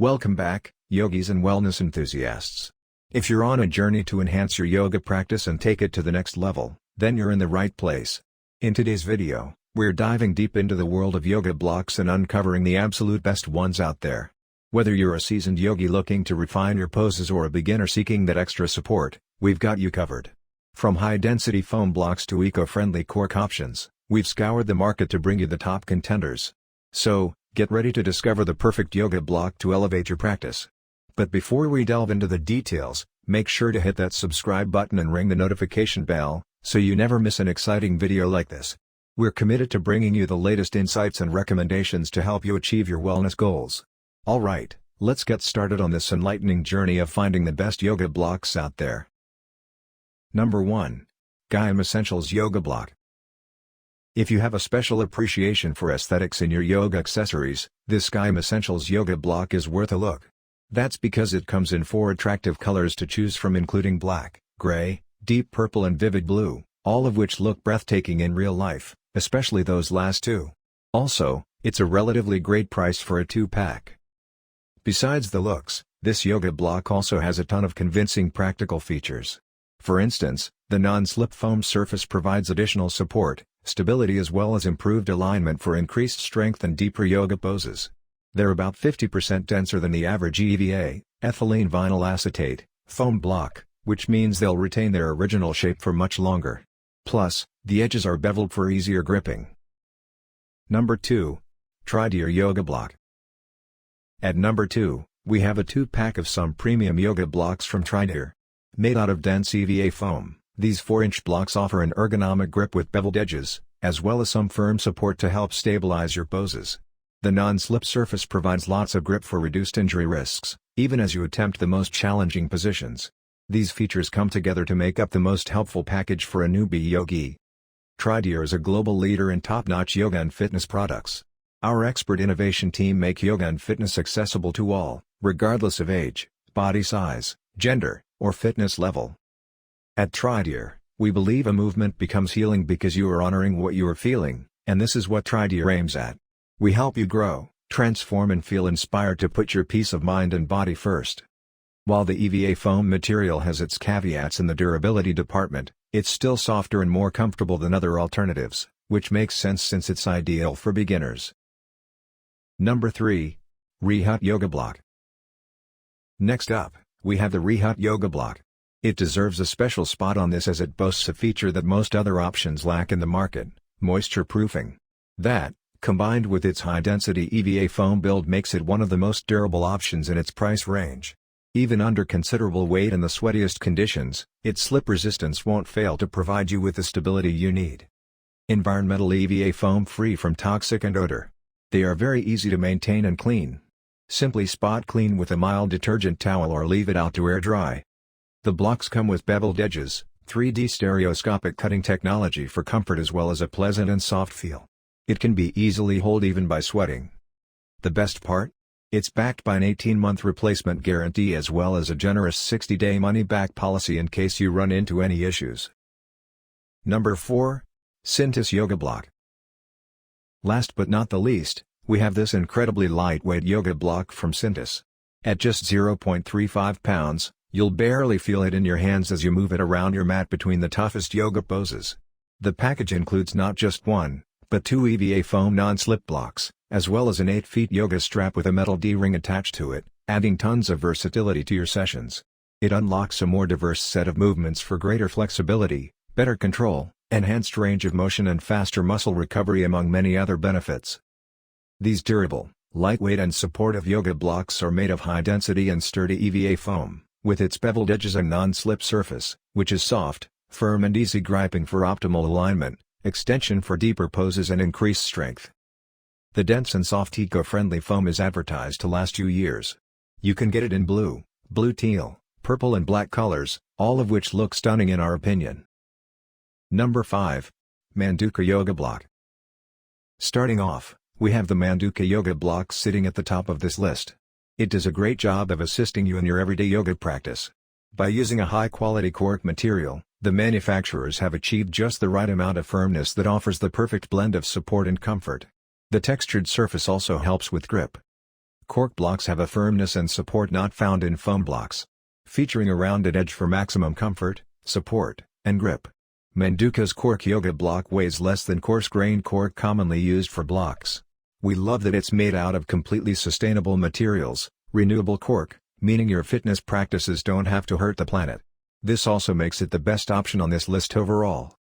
Welcome back, yogis and wellness enthusiasts. If you're on a journey to enhance your yoga practice and take it to the next level, then you're in the right place. In today's video, we're diving deep into the world of yoga blocks and uncovering the absolute best ones out there. Whether you're a seasoned yogi looking to refine your poses or a beginner seeking that extra support, we've got you covered. From high-density foam blocks to eco-friendly cork options, we've scoured the market to bring you the top contenders. So, get ready to discover the perfect yoga block to elevate your practice. But before we delve into the details, make sure to hit that subscribe button and ring the notification bell, so you never miss an exciting video like this. We're committed to bringing you the latest insights and recommendations to help you achieve your wellness goals. Alright, let's get started on this enlightening journey of finding the best yoga blocks out there. Number 1. Gaiam Essentials Yoga Block. If you have a special appreciation for aesthetics in your yoga accessories, this Gaiam Essentials Yoga Block is worth a look. That's because it comes in 4 attractive colors to choose from, including black, gray, deep purple and vivid blue, all of which look breathtaking in real life, especially those last two. Also, it's a relatively great price for a 2-pack. Besides the looks, this yoga block also has a ton of convincing practical features. For instance, the non-slip foam surface provides additional support, stability as well as improved alignment for increased strength and deeper yoga poses. They're about 50% denser than the average EVA, ethylene vinyl acetate, foam block, which means they'll retain their original shape for much longer. Plus, the edges are beveled for easier gripping. Number 2. Trideer Yoga Block. At number 2, we have a 2-pack of some premium yoga blocks from Trideer. Made out of dense EVA foam, these 4-inch blocks offer an ergonomic grip with beveled edges, as well as some firm support to help stabilize your poses. The non-slip surface provides lots of grip for reduced injury risks, even as you attempt the most challenging positions. These features come together to make up the most helpful package for a newbie yogi. Trideer is a global leader in top-notch yoga and fitness products. Our expert innovation team make yoga and fitness accessible to all, regardless of age, body size, gender, or fitness level. At Trideer, we believe a movement becomes healing because you are honoring what you are feeling, and this is what Trideer aims at. We help you grow, transform and feel inspired to put your peace of mind and body first. While the EVA foam material has its caveats in the durability department, it's still softer and more comfortable than other alternatives, which makes sense since it's ideal for beginners. Number 3. Rehat Yoga Block. Next up, we have the Rehat Yoga Block. It deserves a special spot on this as it boasts a feature that most other options lack in the market: moisture proofing. That, combined with its high-density EVA foam build, makes it one of the most durable options in its price range. Even under considerable weight and the sweatiest conditions, its slip resistance won't fail to provide you with the stability you need. Environmental EVA foam free from toxic and odor. They are very easy to maintain and clean. Simply spot clean with a mild detergent towel or leave it out to air dry. The blocks come with beveled edges, 3D stereoscopic cutting technology for comfort as well as a pleasant and soft feel. It can be easily held even by sweating. The best part? It's backed by an 18-month replacement guarantee as well as a generous 60-day money-back policy in case you run into any issues. Number 4. Synthes Yoga Block. Last but not the least, we have this incredibly lightweight yoga block from Synthes. At just 0.35 pounds, you'll barely feel it in your hands as you move it around your mat between the toughest yoga poses. The package includes not just 1, but 2 EVA foam non-slip blocks, as well as an 8-feet yoga strap with a metal D-ring attached to it, adding tons of versatility to your sessions. It unlocks a more diverse set of movements for greater flexibility, better control, enhanced range of motion and faster muscle recovery among many other benefits. These durable, lightweight and supportive yoga blocks are made of high-density and sturdy EVA foam, with its beveled edges and non-slip surface, which is soft, firm and easy gripping for optimal alignment, extension for deeper poses and increased strength. The dense and soft eco-friendly foam is advertised to last you years. You can get it in blue, blue teal, purple and black colors, all of which look stunning in our opinion. Number 5. Manduka Yoga Block. Starting off, we have the Manduka Yoga Block sitting at the top of this list. It does a great job of assisting you in your everyday yoga practice. By using a high-quality cork material, the manufacturers have achieved just the right amount of firmness that offers the perfect blend of support and comfort. The textured surface also helps with grip. Cork blocks have a firmness and support not found in foam blocks. Featuring a rounded edge for maximum comfort, support, and grip. Manduka's cork yoga block weighs less than coarse-grained cork commonly used for blocks. We love that it's made out of completely sustainable materials, renewable cork, meaning your fitness practices don't have to hurt the planet. This also makes it the best option on this list overall.